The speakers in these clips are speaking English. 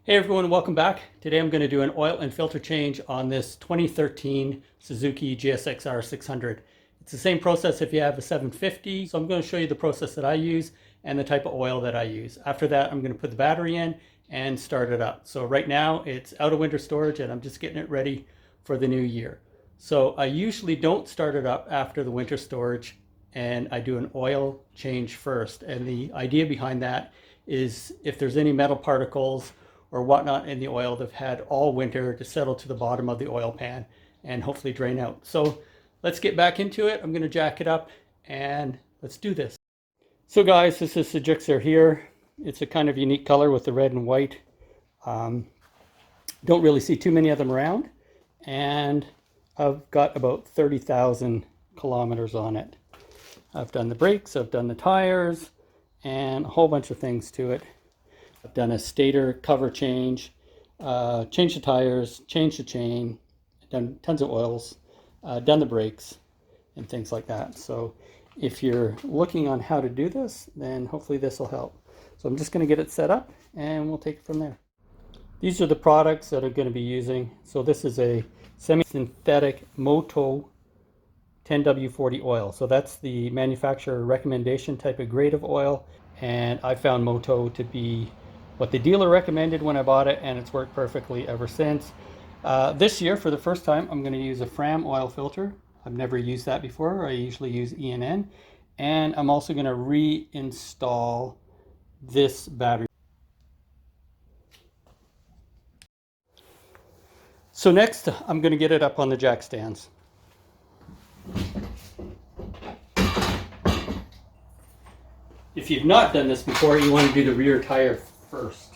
Hey everyone, welcome back. Today I'm going to do an oil and filter change on this 2013 Suzuki GSXR 600. It's the same process if you have a 750, so I'm going to show you the process that I use and the type of oil that I use. After that, I'm going to put the battery in and start it up. So right now it's out of winter storage and I'm just getting it ready for the new year. So I usually don't start it up after the winter storage, and I do an oil change first. And the idea behind that is if there's any metal particles or whatnot in the oil, they've had all winter to settle to the bottom of the oil pan and hopefully drain out. So let's get back into it. I'm going to jack it up and let's do this. So guys, this is the GSXR here. It's a kind of unique color with the red and white. Don't really see too many of them around, and I've got about 30,000 kilometers on it. I've done the brakes, I've done the tires, and a whole bunch of things to it. I've done a stator cover change, changed the tires, changed the chain, done tons of oils, done the brakes, and things like that. So if you're looking on how to do this, then hopefully this will help. So I'm just going to get it set up and we'll take it from there. These are the products that I'm going to be using. So this is a semi-synthetic Motul 10W40 oil. So that's the manufacturer recommendation type of grade of oil. And I found Motul to be what the dealer recommended when I bought it, and it's worked perfectly ever since. This year, for the first time, I'm going to use a Fram oil filter. I've never used that before. I usually use ENN. And I'm also going to reinstall this battery. So next, I'm going to get it up on the jack stands. If you've not done this before, you want to do the rear tire first.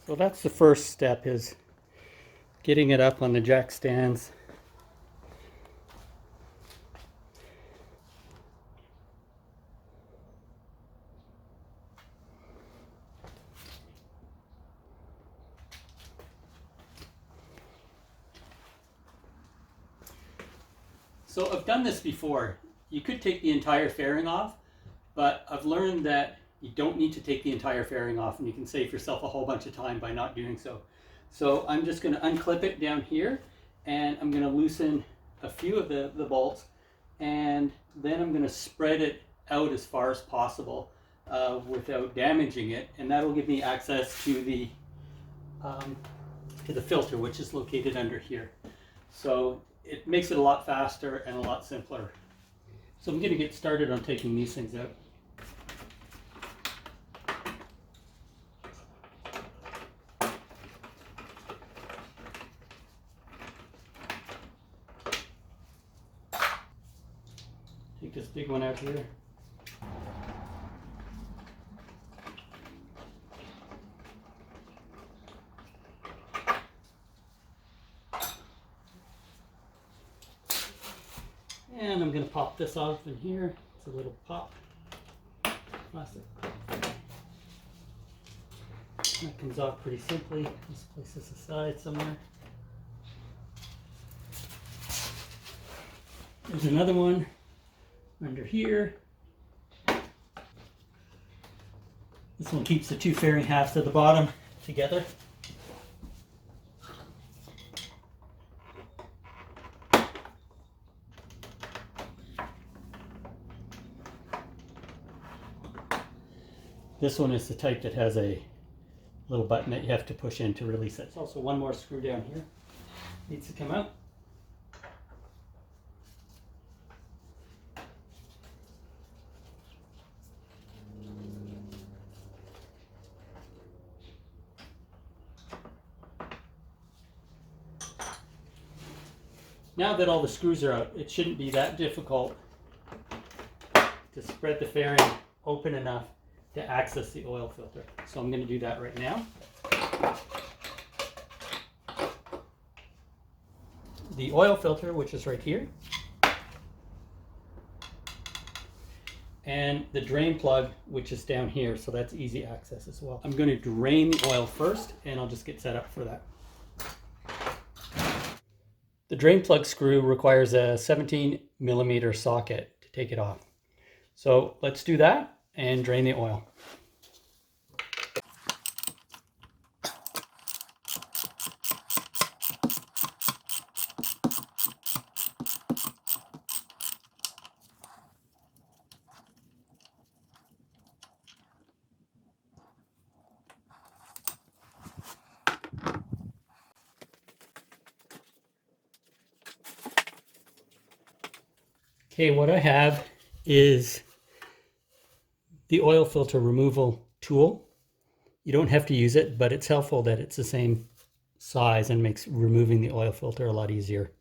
So that's the first step, is getting it up on the jack stands. So I've done this before. You could take the entire fairing off, but I've learned that you don't need to take the entire fairing off, and you can save yourself a whole bunch of time by not doing so. So I'm just going to unclip it down here, and I'm going to loosen a few of the bolts, and then I'm going to spread it out as far as possible without damaging it, and that'll give me access to the filter, which is located under here. So it makes it a lot faster and a lot simpler. So I'm going to get started on taking these things out. Take this big one out here. And I'm going to pop this off in here. It's a little pop plastic. That comes off pretty simply. Let's place this aside somewhere. There's another one under here. This one keeps the two fairing halves at the bottom together. This one is the type that has a little button that you have to push in to release it. There's also one more screw down here. Needs to come out. Now that all the screws are out, it shouldn't be that difficult to spread the fairing open enough to access the oil filter. So I'm going to do that right now. The oil filter, which is right here, and the drain plug, which is down here, so that's easy access as well. I'm going to drain the oil first, and I'll just get set up for that. The drain plug screw requires a 17mm socket to take it off. So let's do that and drain the oil. Okay, what I have is the oil filter removal tool. You don't have to use it, but it's helpful that it's the same size and makes removing the oil filter a lot easier.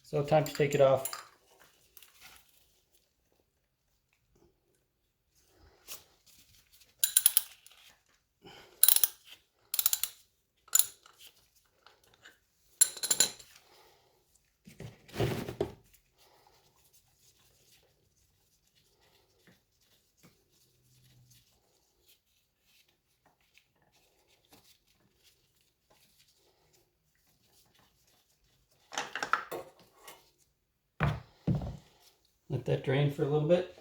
So time to take it off. Let that drain for a little bit.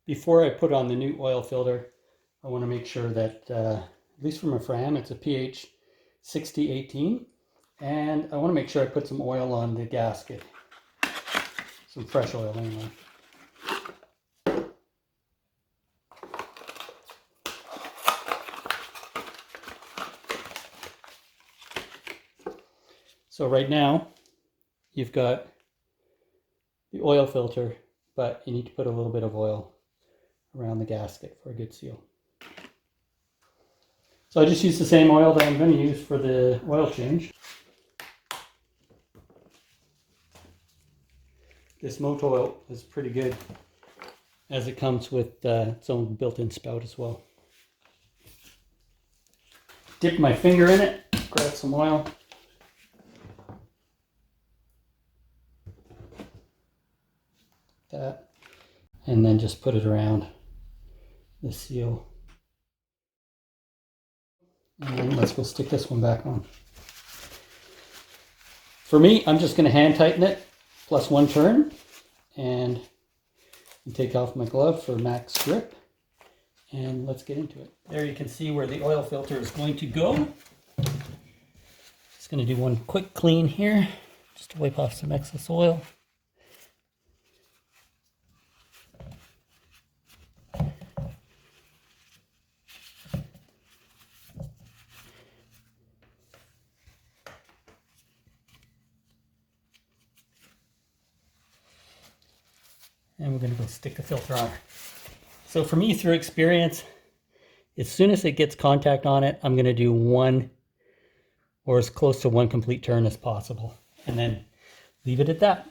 Before I put on the new oil filter, I want to make sure that, at least for my Fram, it's a pH 60-18. And I want to make sure I put some oil on the gasket. Some fresh oil anyway. So right now, you've got the oil filter, but you need to put a little bit of oil around the gasket for a good seal. So I just used the same oil that I'm going to use for the oil change. This Motul Oil is pretty good, as it comes with its own built-in spout as well. Dip my finger in it, grab some oil. That, and then just put it around the seal. And then let's go stick this one back on. For me, I'm just going to hand tighten it plus one turn and take off my glove for max grip, and let's get into it. There you can see where the oil filter is going to go. Just going to do one quick clean here just to wipe off some excess oil. And we're going to go stick the filter on. So for me, through experience, as soon as it gets contact on it, I'm going to do one or as close to one complete turn as possible, and then leave it at that.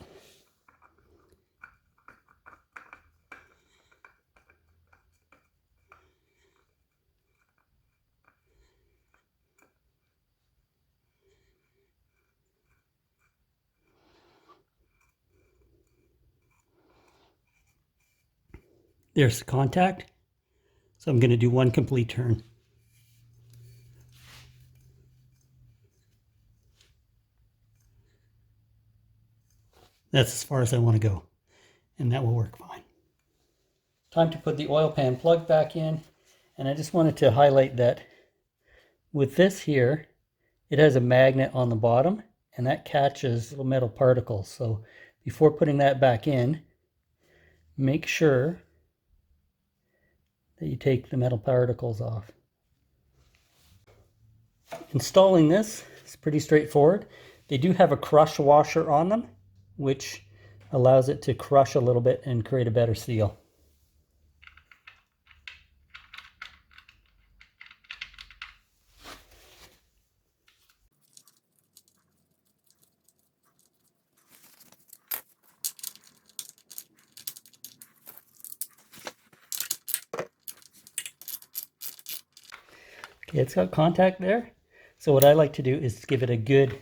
There's the contact. So I'm going to do one complete turn. That's as far as I want to go, and that will work fine. Time to put the oil pan plug back in, and I just wanted to highlight that with this here, it has a magnet on the bottom, and that catches little metal particles. So before putting that back in, make sure that you take the metal particles off. Installing this is pretty straightforward. They do have a crush washer on them, which allows it to crush a little bit and create a better seal. Okay, it's got contact there. So what I like to do is give it a good,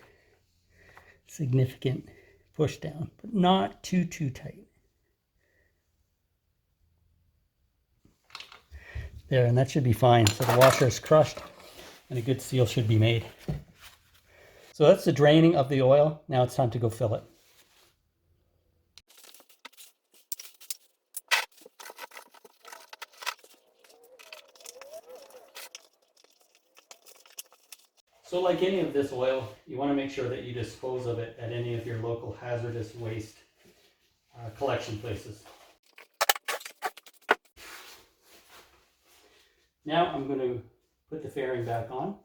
significant push down, but not too tight. There, and that should be fine. So the washer is crushed and a good seal should be made. So that's the draining of the oil. Now it's time to go fill it. So like any of this oil, you want to make sure that you dispose of it at any of your local hazardous waste collection places. Now I'm going to put the fairing back on.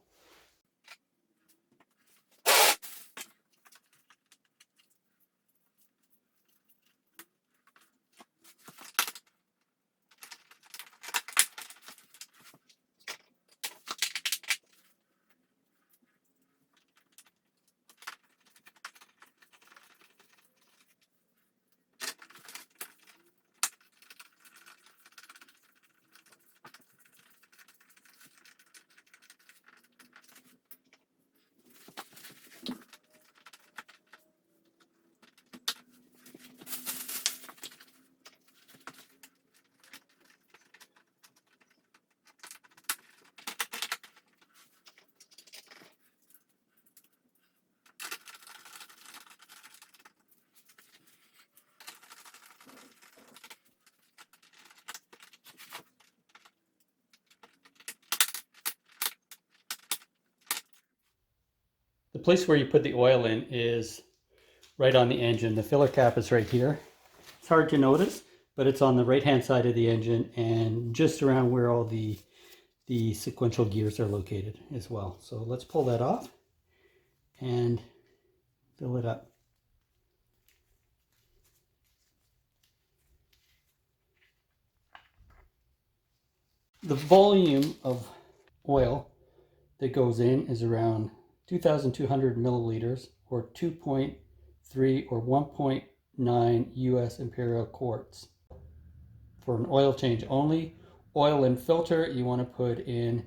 The place where you put the oil in is right on the engine. The filler cap is right here. It's hard to notice, but it's on the right hand side of the engine and just around where all the sequential gears are located as well. So let's pull that off and fill it up. The volume of oil that goes in is around 2,200 milliliters, or 2.3 or 1.9 US imperial quarts. For an oil change only, oil and filter, you want to put in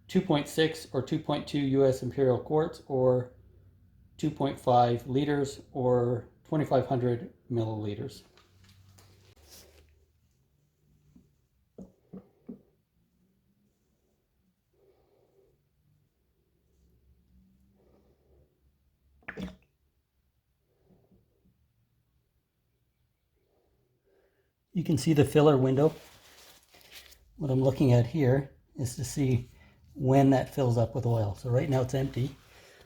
2.6 or 2.2 US imperial quarts, or 2.5 liters, or 2,500 milliliters. You can see the filler window. What I'm looking at here is to see when that fills up with oil. So right now it's empty,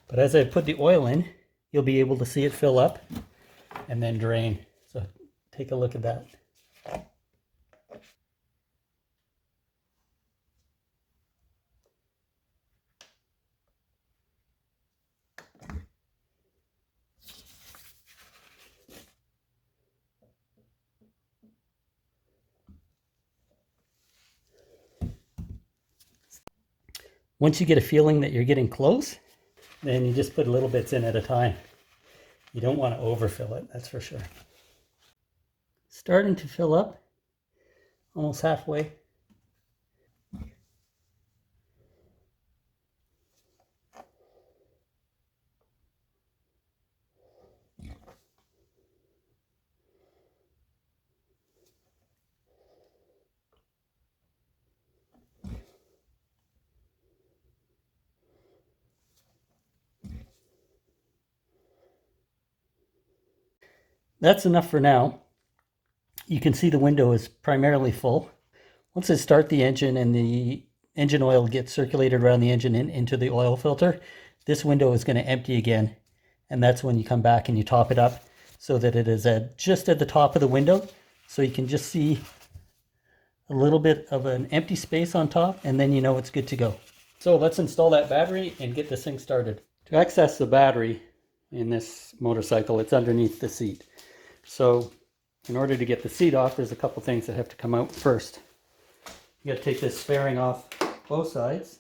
but as I put the oil in, you'll be able to see it fill up and then drain. So take a look at that. Once you get a feeling that you're getting close, then you just put little bits in at a time. You don't want to overfill it, that's for sure. Starting to fill up, almost halfway. That's enough for now. You can see the window is primarily full. Once I start the engine and the engine oil gets circulated around the engine and into the oil filter, this window is going to empty again. And that's when you come back and you top it up so that it is just at the top of the window. So you can just see a little bit of an empty space on top, and then you know it's good to go. So let's install that battery and get this thing started. To access the battery, in this motorcycle. It's underneath the seat. So in order to get the seat off, there's a couple things that have to come out first. You got to take this fairing off both sides.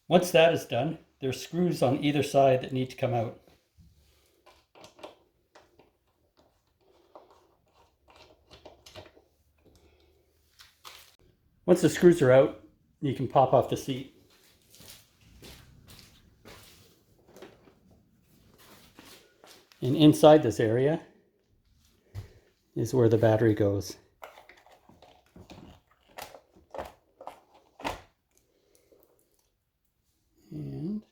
Once that is done, there's screws on either side that need to come out. Once the screws are out, you can pop off the seat. And inside this area is where the battery goes. And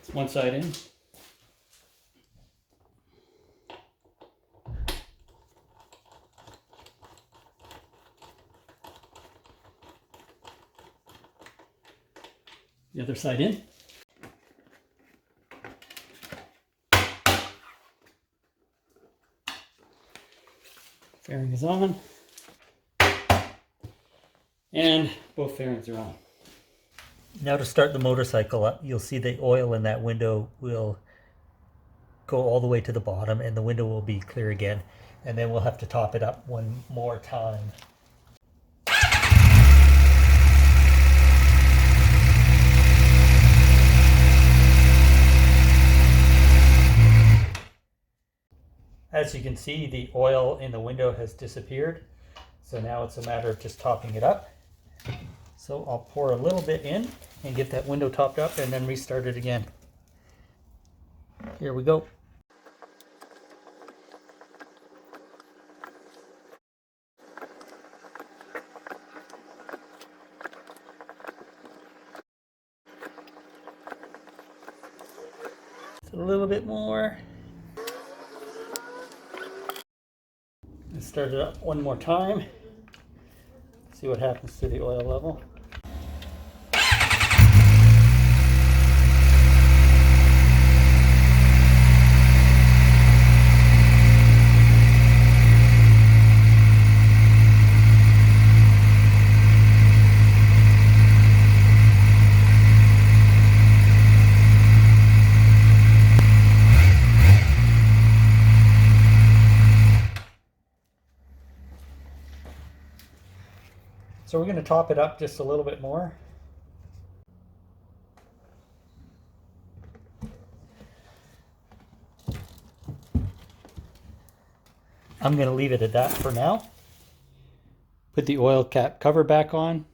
it's one side in. The other side in. Fairing is on. And both fairings are on. Now to start the motorcycle up, you'll see the oil in that window will go all the way to the bottom and the window will be clear again. And then we'll have to top it up one more time. As you can see, the oil in the window has disappeared. So now it's a matter of just topping it up. So I'll pour a little bit in and get that window topped up and then restart it again. Here we go. Just a little bit more. Let's start it up one more time. See what happens to the oil level. So we're going to top it up just a little bit more. I'm going to leave it at that for now. Put the oil cap cover back on.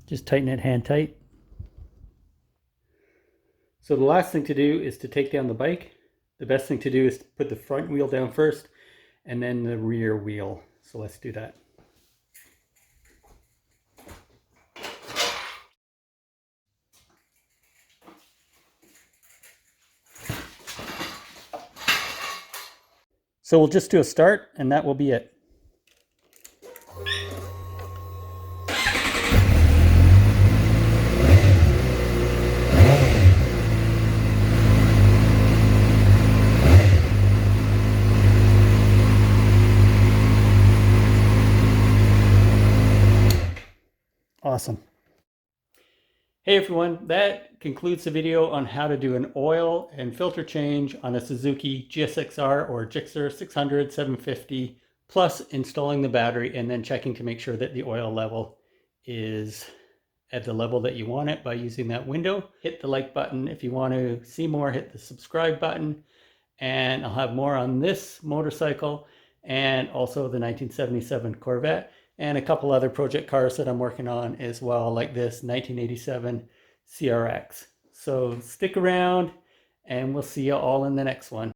Just tighten it hand tight. So the last thing to do is to take down the bike. The best thing to do is to put the front wheel down first and then the rear wheel. So let's do that. So we'll just do a start and that will be it. Awesome. Hey everyone, that concludes the video on how to do an oil and filter change on a Suzuki GSXR or GSXR 600 750, plus installing the battery and then checking to make sure that the oil level is at the level that you want it by using that window. Hit the like button. If you want to see more, hit the subscribe button. And I'll have more on this motorcycle and also the 1977 Corvette. And a couple other project cars that I'm working on as well, like this 1987 CRX. So stick around and we'll see you all in the next one.